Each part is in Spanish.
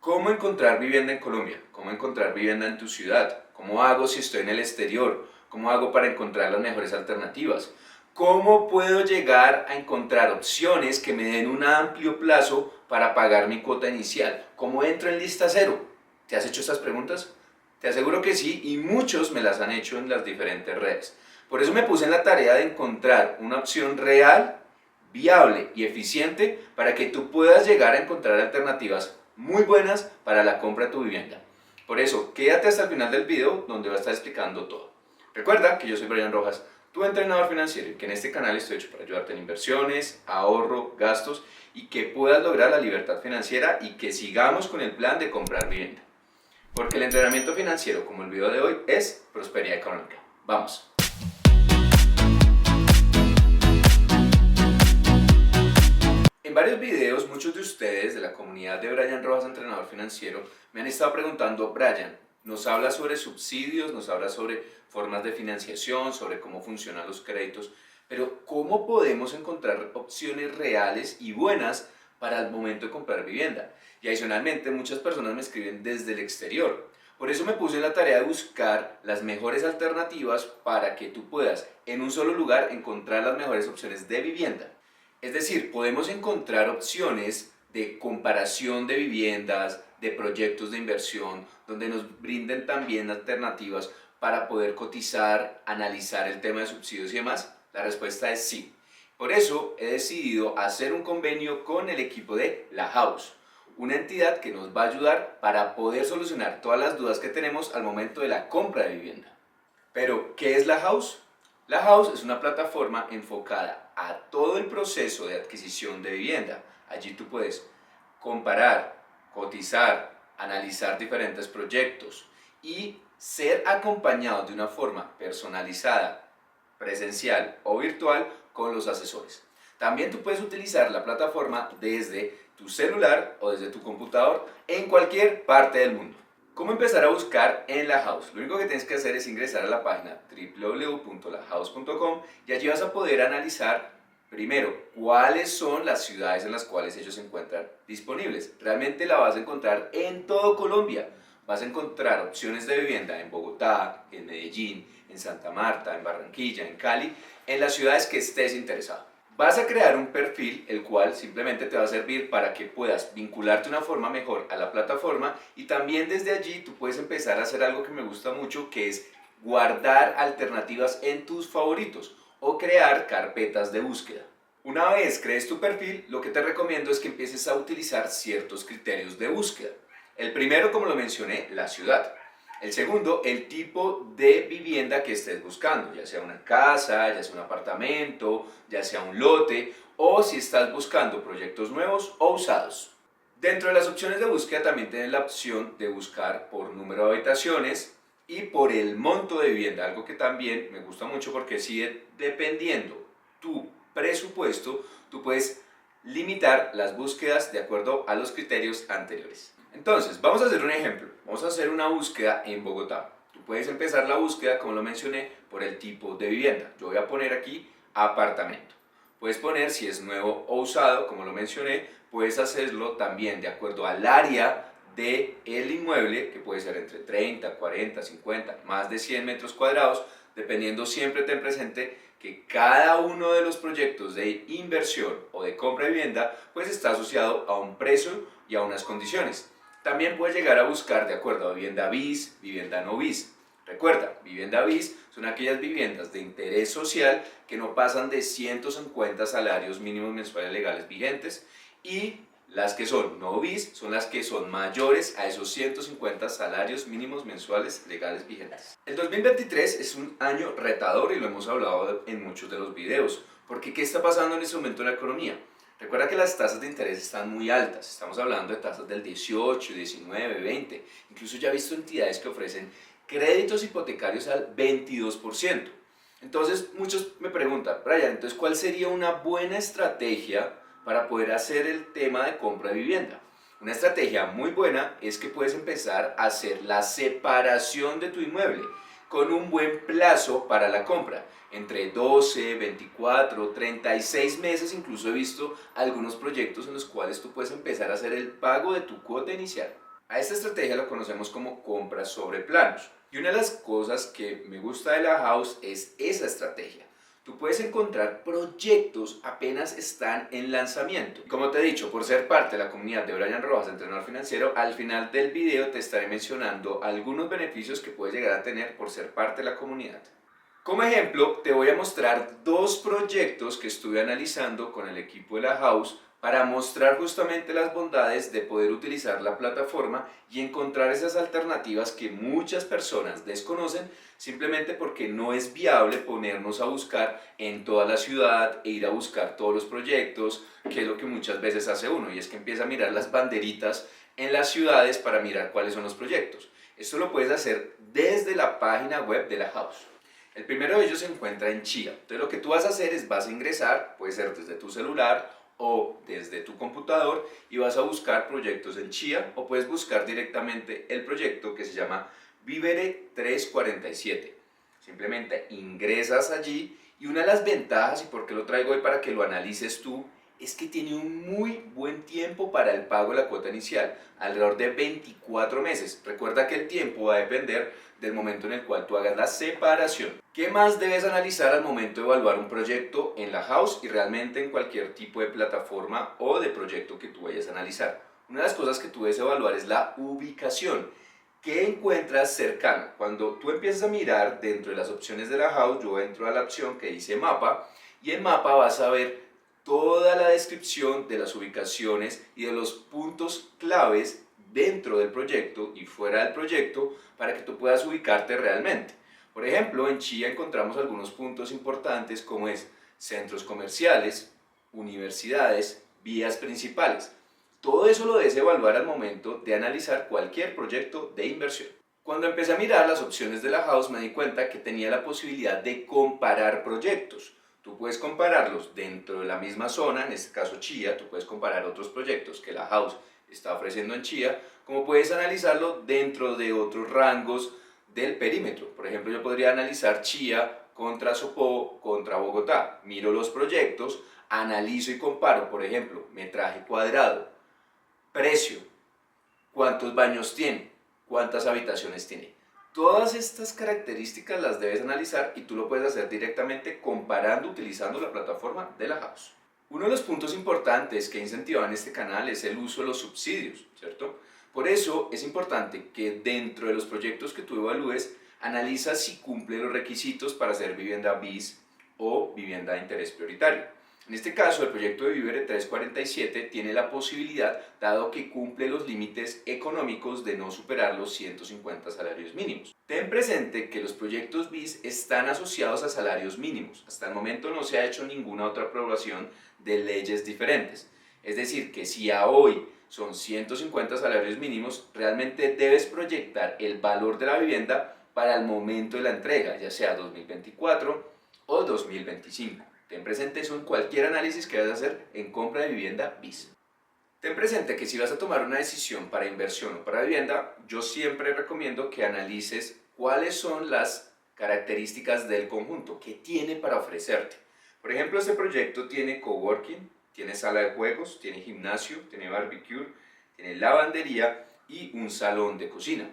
¿Cómo encontrar vivienda en Colombia? ¿Cómo encontrar vivienda en tu ciudad? ¿Cómo hago si estoy en el exterior? ¿Cómo hago para encontrar las mejores alternativas? ¿Cómo puedo llegar a encontrar opciones que me den un amplio plazo para pagar mi cuota inicial? ¿Cómo entro en lista cero? ¿Te has hecho estas preguntas? Te aseguro que sí, y muchos me las han hecho en las diferentes redes. Por eso me puse en la tarea de encontrar una opción real, viable y eficiente para que tú puedas llegar a encontrar alternativas muy buenas para la compra de tu vivienda. Por eso, quédate hasta el final del video donde voy a estar explicando todo. Recuerda que yo soy Brian Rojas, tu entrenador financiero, y que en este canal estoy hecho para ayudarte en inversiones, ahorro, gastos y que puedas lograr la libertad financiera y que sigamos con el plan de comprar vivienda. Porque el entrenamiento financiero, como el video de hoy, es prosperidad económica. Vamos. En varios videos, muchos de ustedes de la comunidad de Brian Rojas, entrenador financiero, me han estado preguntando: Brian, nos habla sobre subsidios, nos habla sobre formas de financiación, sobre cómo funcionan los créditos, pero ¿cómo podemos encontrar opciones reales y buenas para el momento de comprar vivienda? Y adicionalmente, muchas personas me escriben desde el exterior. Por eso me puse en la tarea de buscar las mejores alternativas para que tú puedas en un solo lugar encontrar las mejores opciones de vivienda. Es decir, podemos encontrar opciones de comparación de viviendas, de proyectos de inversión, donde nos brinden también alternativas para poder cotizar, analizar el tema de subsidios y demás. La respuesta es sí. Por eso he decidido hacer un convenio con el equipo de La House, una entidad que nos va a ayudar para poder solucionar todas las dudas que tenemos al momento de la compra de vivienda. Pero, ¿qué es La House? La House es una plataforma enfocada a todo el proceso de adquisición de vivienda. Allí tú puedes comparar, cotizar, analizar diferentes proyectos y ser acompañado de una forma personalizada, presencial o virtual con los asesores. También tú puedes utilizar la plataforma desde tu celular o desde tu computador en cualquier parte del mundo. ¿Cómo empezar a buscar en La House? Lo único que tienes que hacer es ingresar a la página www.lahouse.com y allí vas a poder analizar primero cuáles son las ciudades en las cuales ellos se encuentran disponibles. Realmente la vas a encontrar en todo Colombia. Vas a encontrar opciones de vivienda en Bogotá, en Medellín, en Santa Marta, en Barranquilla, en Cali, en las ciudades que estés interesado. Vas a crear un perfil, el cual simplemente te va a servir para que puedas vincularte de una forma mejor a la plataforma, y también desde allí tú puedes empezar a hacer algo que me gusta mucho, que es guardar alternativas en tus favoritos o crear carpetas de búsqueda. Una vez crees tu perfil, lo que te recomiendo es que empieces a utilizar ciertos criterios de búsqueda. El primero, como lo mencioné, la ciudad. El segundo, el tipo de vivienda que estés buscando, ya sea una casa, ya sea un apartamento, ya sea un lote, o si estás buscando proyectos nuevos o usados. Dentro de las opciones de búsqueda también tienes la opción de buscar por número de habitaciones y por el monto de vivienda, algo que también me gusta mucho porque si dependiendo tu presupuesto, tú puedes limitar las búsquedas de acuerdo a los criterios anteriores. Entonces, vamos a hacer un ejemplo. Vamos a hacer una búsqueda en Bogotá. Tú puedes empezar la búsqueda, como lo mencioné, por el tipo de vivienda. Yo voy a poner aquí apartamento. Puedes poner si es nuevo o usado, como lo mencioné. Puedes hacerlo también de acuerdo al área del inmueble, que puede ser entre 30, 40, 50, más de 100 metros cuadrados, dependiendo. Siempre ten presente que cada uno de los proyectos de inversión o de compra de vivienda pues está asociado a un precio y a unas condiciones. También puedes llegar a buscar de acuerdo a vivienda bis, vivienda no bis. Recuerda, vivienda bis son aquellas viviendas de interés social que no pasan de 150 salarios mínimos mensuales legales vigentes, y las que son no bis son las que son mayores a esos 150 salarios mínimos mensuales legales vigentes. El 2023 es un año retador y lo hemos hablado en muchos de los videos, porque ¿qué está pasando en este momento en la economía? Recuerda que las tasas de interés están muy altas, estamos hablando de tasas del 18, 19, 20, incluso ya he visto entidades que ofrecen créditos hipotecarios al 22%. Entonces muchos me preguntan: Brian, entonces ¿cuál sería una buena estrategia para poder hacer el tema de compra de vivienda? Una estrategia muy buena es que puedes empezar a hacer la separación de tu inmueble con un buen plazo para la compra, entre 12, 24, 36 meses. Incluso he visto algunos proyectos en los cuales tú puedes empezar a hacer el pago de tu cuota inicial. A esta estrategia lo conocemos como compras sobre planos. Y una de las cosas que me gusta de la house es esa estrategia. Tú puedes encontrar proyectos apenas están en lanzamiento. Como te he dicho, por ser parte de la comunidad de Brian Rojas, entrenador financiero, al final del video te estaré mencionando algunos beneficios que puedes llegar a tener por ser parte de la comunidad. Como ejemplo, te voy a mostrar dos proyectos que estuve analizando con el equipo de la house para mostrar justamente las bondades de poder utilizar la plataforma y encontrar esas alternativas que muchas personas desconocen simplemente porque no es viable ponernos a buscar en toda la ciudad e ir a buscar todos los proyectos, que es lo que muchas veces hace uno, y es que empieza a mirar las banderitas en las ciudades para mirar cuáles son los proyectos. Esto lo puedes hacer desde la página web de la house. El primero de ellos se encuentra en Chía. Entonces lo que tú vas a hacer es vas a ingresar, puede ser desde tu celular o desde tu computador, y vas a buscar proyectos en Chía, o puedes buscar directamente el proyecto que se llama Vivere 347. Simplemente ingresas allí, y una de las ventajas, y por qué lo traigo hoy para que lo analices tú, es que tiene un muy buen tiempo para el pago de la cuota inicial, alrededor de 24 meses. Recuerda que el tiempo va a depender del momento en el cual tú hagas la separación. ¿Qué más debes analizar al momento de evaluar un proyecto en la house y realmente en cualquier tipo de plataforma o de proyecto que tú vayas a analizar? Una de las cosas que tú debes evaluar es la ubicación. ¿Qué encuentras cercano? Cuando tú empiezas a mirar dentro de las opciones de la house, yo entro a la opción que dice mapa, y en mapa vas a ver toda la descripción de las ubicaciones y de los puntos claves dentro del proyecto y fuera del proyecto para que tú puedas ubicarte realmente. Por ejemplo, en Chía encontramos algunos puntos importantes como es centros comerciales, universidades, vías principales. Todo eso lo debes evaluar al momento de analizar cualquier proyecto de inversión. Cuando empecé a mirar las opciones de la house me di cuenta que tenía la posibilidad de comparar proyectos. Tú puedes compararlos dentro de la misma zona, en este caso Chía, tú puedes comparar otros proyectos que la house está ofreciendo en Chía, como puedes analizarlo dentro de otros rangos del perímetro. Por ejemplo, yo podría analizar Chía contra Sopó, contra Bogotá. Miro los proyectos, analizo y comparo, por ejemplo, metraje cuadrado, precio, cuántos baños tiene, cuántas habitaciones tiene. Todas estas características las debes analizar y tú lo puedes hacer directamente comparando, utilizando la plataforma de la house. Uno de los puntos importantes que he incentivado en este canal es el uso de los subsidios, ¿cierto? Por eso es importante que dentro de los proyectos que tú evalúes, analiza si cumple los requisitos para ser vivienda BIS o vivienda de interés prioritario. En este caso, el proyecto de Vivere 347 tiene la posibilidad, dado que cumple los límites económicos, de no superar los 150 salarios mínimos. Ten presente que los proyectos BIS están asociados a salarios mínimos. Hasta el momento no se ha hecho ninguna otra aprobación de leyes diferentes. Es decir, que si a hoy son 150 salarios mínimos, realmente debes proyectar el valor de la vivienda para el momento de la entrega, ya sea 2024 o 2025. Ten presente eso en cualquier análisis que vayas a hacer en compra de vivienda BIS. Ten presente que si vas a tomar una decisión para inversión o para vivienda, yo siempre recomiendo que analices cuáles son las características del conjunto, que tiene para ofrecerte. Por ejemplo, este proyecto tiene coworking, tiene sala de juegos, tiene gimnasio, tiene barbecue, tiene lavandería y un salón de cocina.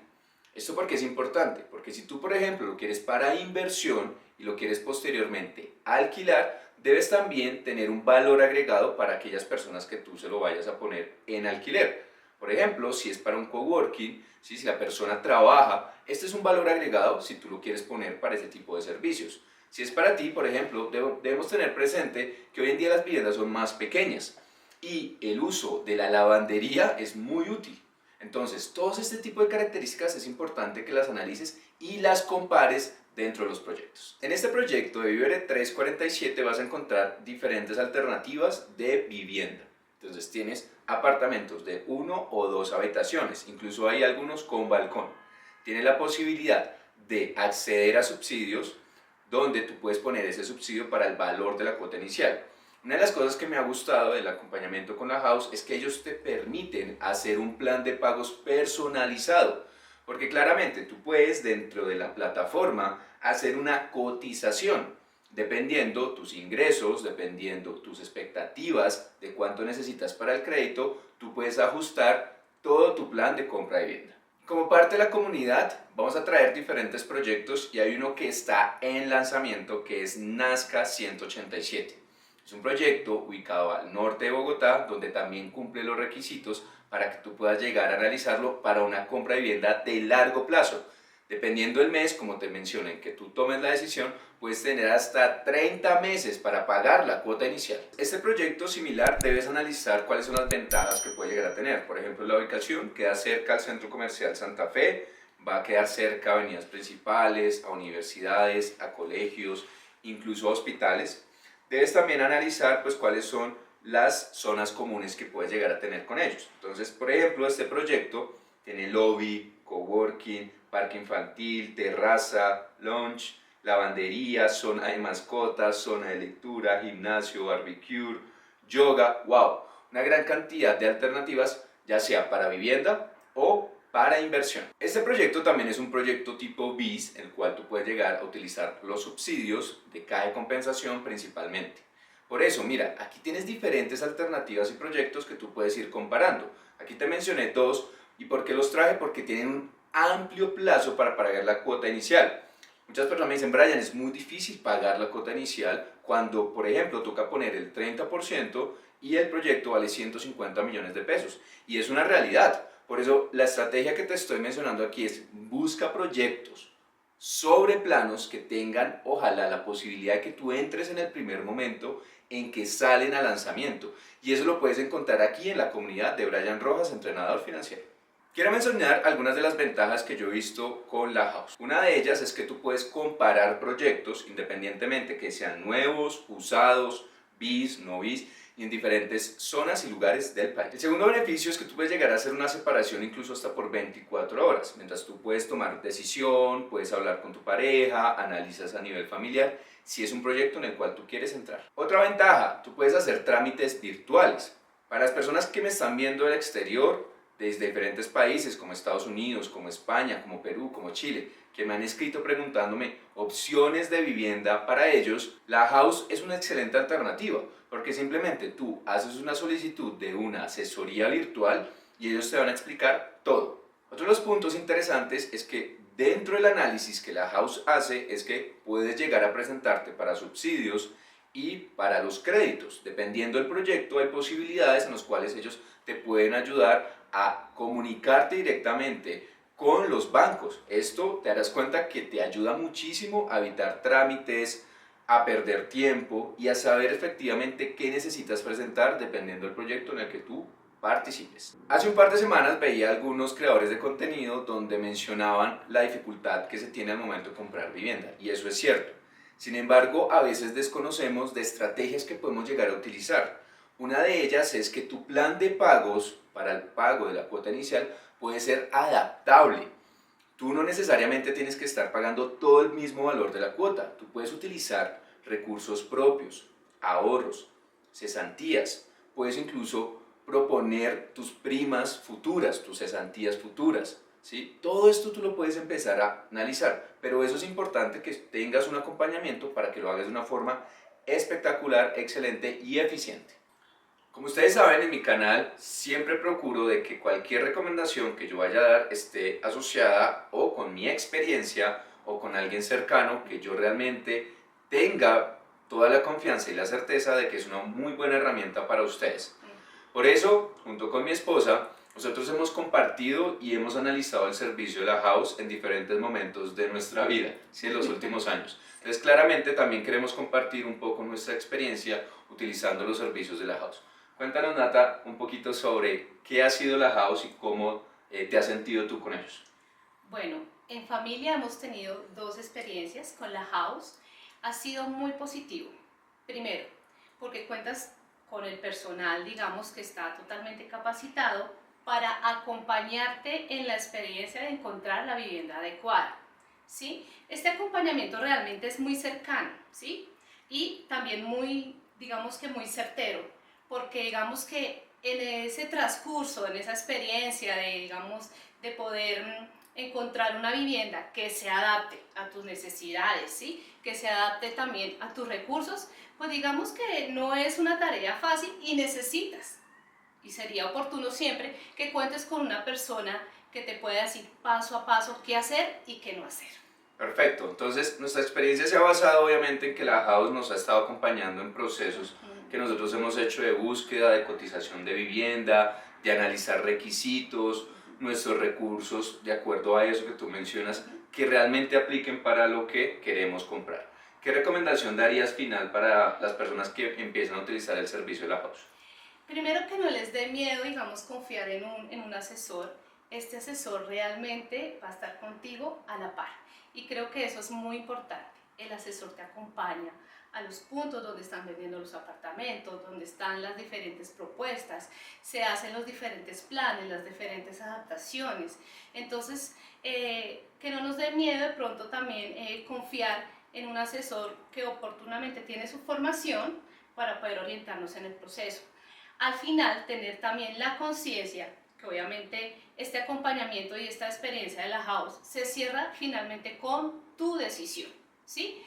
¿Esto por qué es importante? Porque si tú, por ejemplo, lo quieres para inversión y lo quieres posteriormente alquilar, debes también tener un valor agregado para aquellas personas que tú se lo vayas a poner en alquiler. Por ejemplo, si es para un coworking, si la persona trabaja, este es un valor agregado si tú lo quieres poner para ese tipo de servicios. Si es para ti, por ejemplo, debemos tener presente que hoy en día las viviendas son más pequeñas y el uso de la lavandería es muy útil. Entonces, todos este tipo de características es importante que las analices y las compares dentro de los proyectos. En este proyecto de Vivere 347 vas a encontrar diferentes alternativas de vivienda. Entonces tienes apartamentos de 1 o 2 habitaciones, incluso hay algunos con balcón. Tienes la posibilidad de acceder a subsidios donde tú puedes poner ese subsidio para el valor de la cuota inicial. Una de las cosas que me ha gustado del acompañamiento con la house es que ellos te permiten hacer un plan de pagos personalizado, porque claramente tú puedes dentro de la plataforma hacer una cotización dependiendo tus ingresos, dependiendo tus expectativas de cuánto necesitas para el crédito. Tú puedes ajustar todo tu plan de compra de vivienda. Como parte de la comunidad, vamos a traer diferentes proyectos y hay uno que está en lanzamiento que es Nazca 187. Es un proyecto ubicado al norte de Bogotá donde también cumple los requisitos para que tú puedas llegar a realizarlo para una compra de vivienda de largo plazo. Dependiendo del mes, como te mencioné, que tú tomes la decisión, puedes tener hasta 30 meses para pagar la cuota inicial. Este proyecto similar debes analizar cuáles son las ventajas que puede llegar a tener. Por ejemplo, la ubicación queda cerca al Centro Comercial Santa Fe, va a quedar cerca a avenidas principales, a universidades, a colegios, incluso a hospitales. Debes también analizar pues cuáles son las zonas comunes que puedes llegar a tener con ellos. Entonces, por ejemplo, este proyecto tiene lobby, coworking, parque infantil, terraza, lounge, lavandería, zona de mascotas, zona de lectura, gimnasio, barbecue, yoga, wow, una gran cantidad de alternativas, ya sea para vivienda o para inversión. Este proyecto también es un proyecto tipo BIS, en el cual tú puedes llegar a utilizar los subsidios de caja de compensación principalmente. Por eso, mira, aquí tienes diferentes alternativas y proyectos que tú puedes ir comparando. Aquí te mencioné dos, ¿y por qué los traje? Porque tienen un amplio plazo para pagar la cuota inicial. Muchas personas me dicen, Brian, es muy difícil pagar la cuota inicial cuando, por ejemplo, toca poner el 30% y el proyecto vale 150 millones de pesos. Y es una realidad. Por eso, la estrategia que te estoy mencionando aquí es busca proyectos sobre planos que tengan, ojalá, la posibilidad de que tú entres en el primer momento en que salen a lanzamiento. Y eso lo puedes encontrar aquí en la comunidad de Brian Rojas, entrenador financiero. Quiero mencionar algunas de las ventajas que yo he visto con la house. Una de ellas es que tú puedes comparar proyectos independientemente que sean nuevos, usados, bis, no bis, y en diferentes zonas y lugares del país. El segundo beneficio es que tú puedes llegar a hacer una separación incluso hasta por 24 horas, mientras tú puedes tomar decisión, puedes hablar con tu pareja, analizas a nivel familiar, si es un proyecto en el cual tú quieres entrar. Otra ventaja, tú puedes hacer trámites virtuales. Para las personas que me están viendo del exterior, desde diferentes países como Estados Unidos, como España, como Perú, como Chile, que me han escrito preguntándome opciones de vivienda para ellos, la House es una excelente alternativa, porque simplemente tú haces una solicitud de una asesoría virtual y ellos te van a explicar todo. Otro de los puntos interesantes es que dentro del análisis que la House hace es que puedes llegar a presentarte para subsidios y para los créditos. Dependiendo del proyecto hay posibilidades en las cuales ellos te pueden ayudar a comunicarte directamente con los bancos. Esto te darás cuenta que te ayuda muchísimo a evitar trámites, a perder tiempo y a saber efectivamente qué necesitas presentar dependiendo del proyecto en el que tú participes. Hace un par de semanas veía algunos creadores de contenido donde mencionaban la dificultad que se tiene al momento de comprar vivienda, y eso es cierto. Sin embargo, a veces desconocemos de estrategias que podemos llegar a utilizar. Una de ellas es que tu plan de pagos para el pago de la cuota inicial puede ser adaptable. Tú no necesariamente tienes que estar pagando todo el mismo valor de la cuota. Tú puedes utilizar recursos propios, ahorros, cesantías. Puedes incluso proponer tus primas futuras, tus cesantías futuras. ¿Sí? Todo esto tú lo puedes empezar a analizar, pero eso es importante que tengas un acompañamiento para que lo hagas de una forma espectacular, excelente y eficiente. Como ustedes saben, en mi canal siempre procuro de que cualquier recomendación que yo vaya a dar esté asociada o con mi experiencia o con alguien cercano que yo realmente tenga toda la confianza y la certeza de que es una muy buena herramienta para ustedes. Por eso, junto con mi esposa, nosotros hemos compartido y hemos analizado el servicio de la House en diferentes momentos de nuestra vida, ¿sí? En los últimos años. Entonces, claramente también queremos compartir un poco nuestra experiencia utilizando los servicios de la House. Cuéntanos, Nata, un poquito sobre qué ha sido la House y cómo te has sentido tú con ellos. Bueno, en familia hemos tenido dos experiencias con la House. Ha sido muy positivo. Primero, porque cuentas con el personal, digamos, que está totalmente capacitado para acompañarte en la experiencia de encontrar la vivienda adecuada, ¿sí? Este acompañamiento realmente es muy cercano, ¿sí? Y también muy, digamos que muy certero, porque digamos que en ese transcurso, en esa experiencia de, digamos, de poder encontrar una vivienda que se adapte a tus necesidades, ¿sí? Que se adapte también a tus recursos, pues digamos que no es una tarea fácil y necesitas Y sería oportuno siempre que cuentes con una persona que te pueda decir paso a paso qué hacer y qué no hacer. Perfecto, entonces nuestra experiencia se ha basado obviamente en que la House nos ha estado acompañando en procesos que nosotros hemos hecho de búsqueda, de cotización de vivienda, de analizar requisitos, nuestros recursos, de acuerdo a eso que tú mencionas, que realmente apliquen para lo que queremos comprar. ¿Qué recomendación darías final para las personas que empiezan a utilizar el servicio de la House? Primero, que no les dé miedo, digamos, confiar en un asesor. Este asesor realmente va a estar contigo a la par. Y creo que eso es muy importante. El asesor te acompaña a los puntos donde están vendiendo los apartamentos, donde están las diferentes propuestas, se hacen los diferentes planes, las diferentes adaptaciones. Entonces, que no nos dé miedo de pronto también confiar en un asesor que oportunamente tiene su formación para poder orientarnos en el proceso. Al final, tener también la conciencia que obviamente este acompañamiento y esta experiencia de la House se cierra finalmente con tu decisión, ¿sí?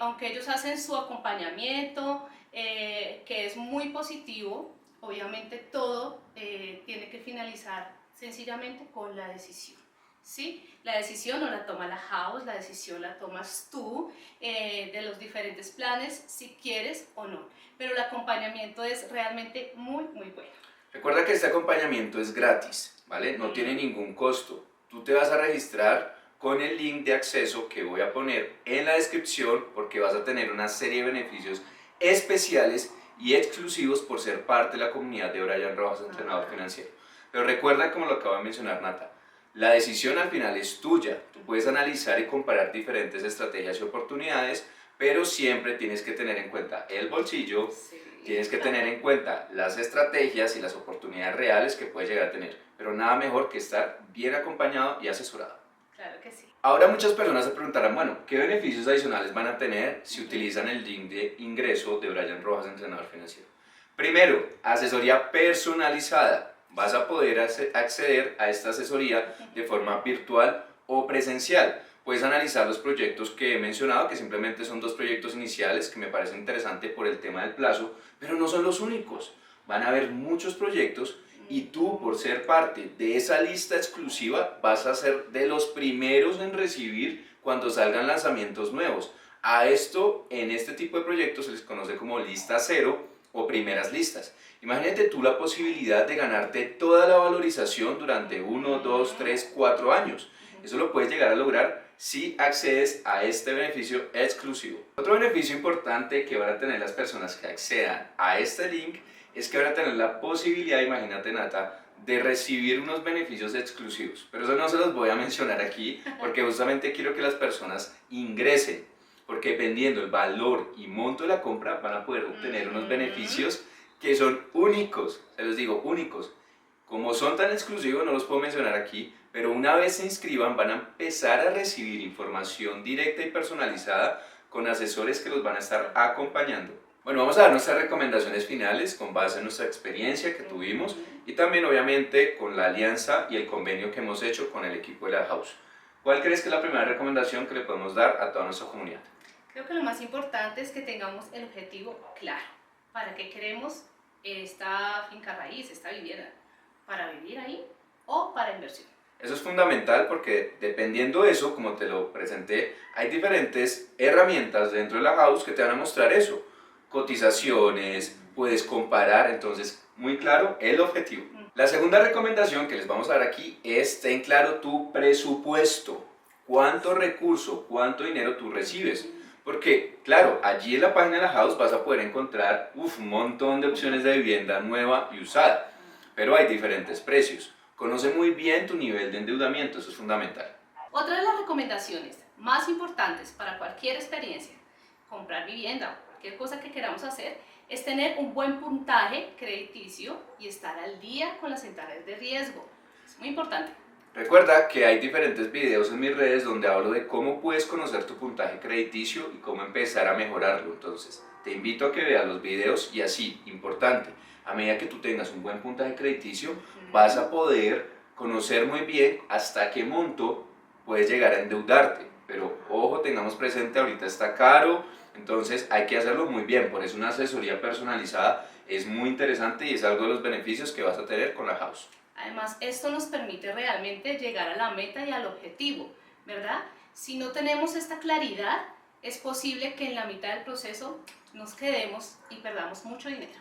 Aunque ellos hacen su acompañamiento, que es muy positivo, obviamente todo tiene que finalizar sencillamente con la decisión, ¿sí? La decisión no la toma la House, la decisión la tomas tú, de los diferentes planes, si quieres o no, pero el acompañamiento es realmente muy, muy bueno. Recuerda que este acompañamiento es gratis, ¿vale? No tiene ningún costo. Tú te vas a registrar con el link de acceso que voy a poner en la descripción porque vas a tener una serie de beneficios especiales y exclusivos por ser parte de la comunidad de Brian Rojas, entrenador financiero. Pero recuerda, como lo acaba de mencionar Nata, la decisión al final es tuya. Tú puedes analizar y comparar diferentes estrategias y oportunidades, pero siempre tienes que tener en cuenta el bolsillo, tienes que tener en cuenta las estrategias y las oportunidades reales que puedes llegar a tener. Pero nada mejor que estar bien acompañado y asesorado. Claro que sí. Ahora muchas personas se preguntarán, bueno, ¿qué beneficios adicionales van a tener si utilizan el link de ingreso de Brian Rojas, entrenador financiero? Primero, asesoría personalizada. Vas a poder acceder a esta asesoría de forma virtual o presencial. Puedes analizar los proyectos que he mencionado, que simplemente son 2 proyectos iniciales que me parecen interesantes por el tema del plazo, pero no son los únicos. Van a haber muchos proyectos y tú, por ser parte de esa lista exclusiva, vas a ser de los primeros en recibir cuando salgan lanzamientos nuevos. A esto, en este tipo de proyectos, se les conoce como lista cero o primeras listas. Imagínate tú la posibilidad de ganarte toda la valorización durante 1, 2, 3, 4 años. Eso lo puedes llegar a lograr si accedes a este beneficio exclusivo. Otro beneficio importante que van a tener las personas que accedan a este link es que van a tener la posibilidad, imagínate Nata, de recibir unos beneficios exclusivos. Pero eso no se los voy a mencionar aquí porque justamente quiero que las personas ingresen, porque dependiendo del valor y monto de la compra van a poder obtener unos beneficios que son únicos, se los digo, únicos. Como son tan exclusivos no los puedo mencionar aquí, pero una vez se inscriban van a empezar a recibir información directa y personalizada con asesores que los van a estar acompañando. Bueno, vamos a dar nuestras recomendaciones finales con base en nuestra experiencia que tuvimos y también obviamente con la alianza y el convenio que hemos hecho con el equipo de la House. ¿Cuál crees que es la primera recomendación que le podemos dar a toda nuestra comunidad? Creo que lo más importante es que tengamos el objetivo claro. ¿Para qué queremos esta finca raíz, esta vivienda? ¿Para vivir ahí o para inversión? Eso es fundamental porque dependiendo de eso, como te lo presenté, hay diferentes herramientas dentro de la House que te van a mostrar eso. Cotizaciones, puedes comparar, entonces muy claro el objetivo. La segunda recomendación que les vamos a dar aquí es ten claro tu presupuesto. ¿Cuánto recurso, cuánto dinero tú recibes? Porque, claro, allí en la página de la House vas a poder encontrar un montón de opciones de vivienda nueva y usada, pero hay diferentes precios. Conoce muy bien tu nivel de endeudamiento, eso es fundamental. Otra de las recomendaciones más importantes para cualquier experiencia, comprar vivienda o cualquier cosa que queramos hacer, es tener un buen puntaje crediticio y estar al día con las centrales de riesgo. Es muy importante. Recuerda que hay diferentes videos en mis redes donde hablo de cómo puedes conocer tu puntaje crediticio y cómo empezar a mejorarlo. Entonces, te invito a que veas los videos y así, importante, a medida que tú tengas un buen puntaje crediticio, vas a poder conocer muy bien hasta qué monto puedes llegar a endeudarte. Pero ojo, tengamos presente, ahorita está caro, entonces hay que hacerlo muy bien. Por eso una asesoría personalizada es muy interesante y es algo de los beneficios que vas a tener con la house. Además, esto nos permite realmente llegar a la meta y al objetivo, ¿verdad? Si no tenemos esta claridad, es posible que en la mitad del proceso nos quedemos y perdamos mucho dinero.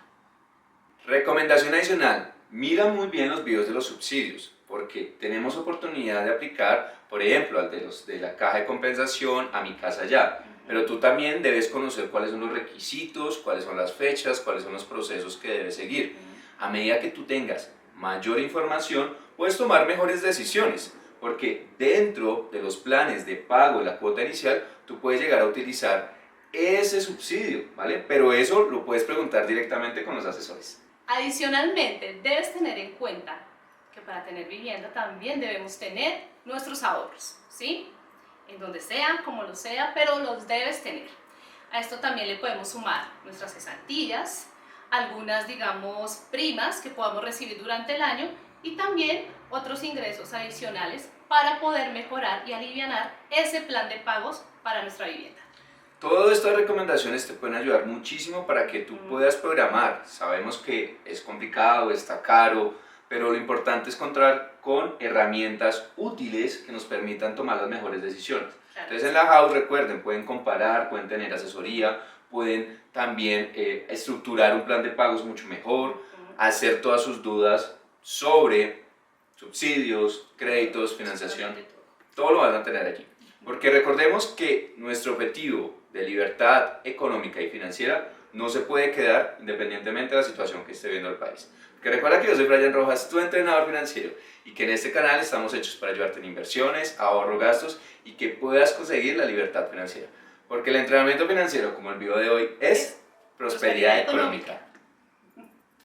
Recomendación adicional, mira muy bien los videos de los subsidios, porque tenemos oportunidad de aplicar, por ejemplo, al de los de la caja de compensación a Mi Casa Ya, pero tú también debes conocer cuáles son los requisitos, cuáles son las fechas, cuáles son los procesos que debes seguir. A medida que tú tengas mayor información, puedes tomar mejores decisiones, porque dentro de los planes de pago de la cuota inicial, tú puedes llegar a utilizar ese subsidio, ¿vale? Pero eso lo puedes preguntar directamente con los asesores. Adicionalmente, debes tener en cuenta que para tener vivienda también debemos tener nuestros ahorros, ¿sí? En donde sea, como lo sea, pero los debes tener. A esto también le podemos sumar nuestras cesantías, algunas, digamos, primas que podamos recibir durante el año y también otros ingresos adicionales para poder mejorar y alivianar ese plan de pagos para nuestra vivienda. Todas estas recomendaciones te pueden ayudar muchísimo para que tú puedas programar. Sabemos que es complicado, está caro, pero lo importante es contar con herramientas útiles que nos permitan tomar las mejores decisiones. Claro. Entonces en la house, recuerden, pueden comparar, pueden tener asesoría, pueden también estructurar un plan de pagos mucho mejor, hacer todas sus dudas sobre subsidios, créditos, financiación, todo lo van a tener allí. Porque recordemos que nuestro objetivo de libertad económica y financiera no se puede quedar independientemente de la situación que esté viendo el país. Porque recuerda que yo soy Brian Rojas, tu entrenador financiero, y que en este canal estamos hechos para ayudarte en inversiones, ahorro, gastos y que puedas conseguir la libertad financiera. Porque el entrenamiento financiero, como el video de hoy, es prosperidad económica.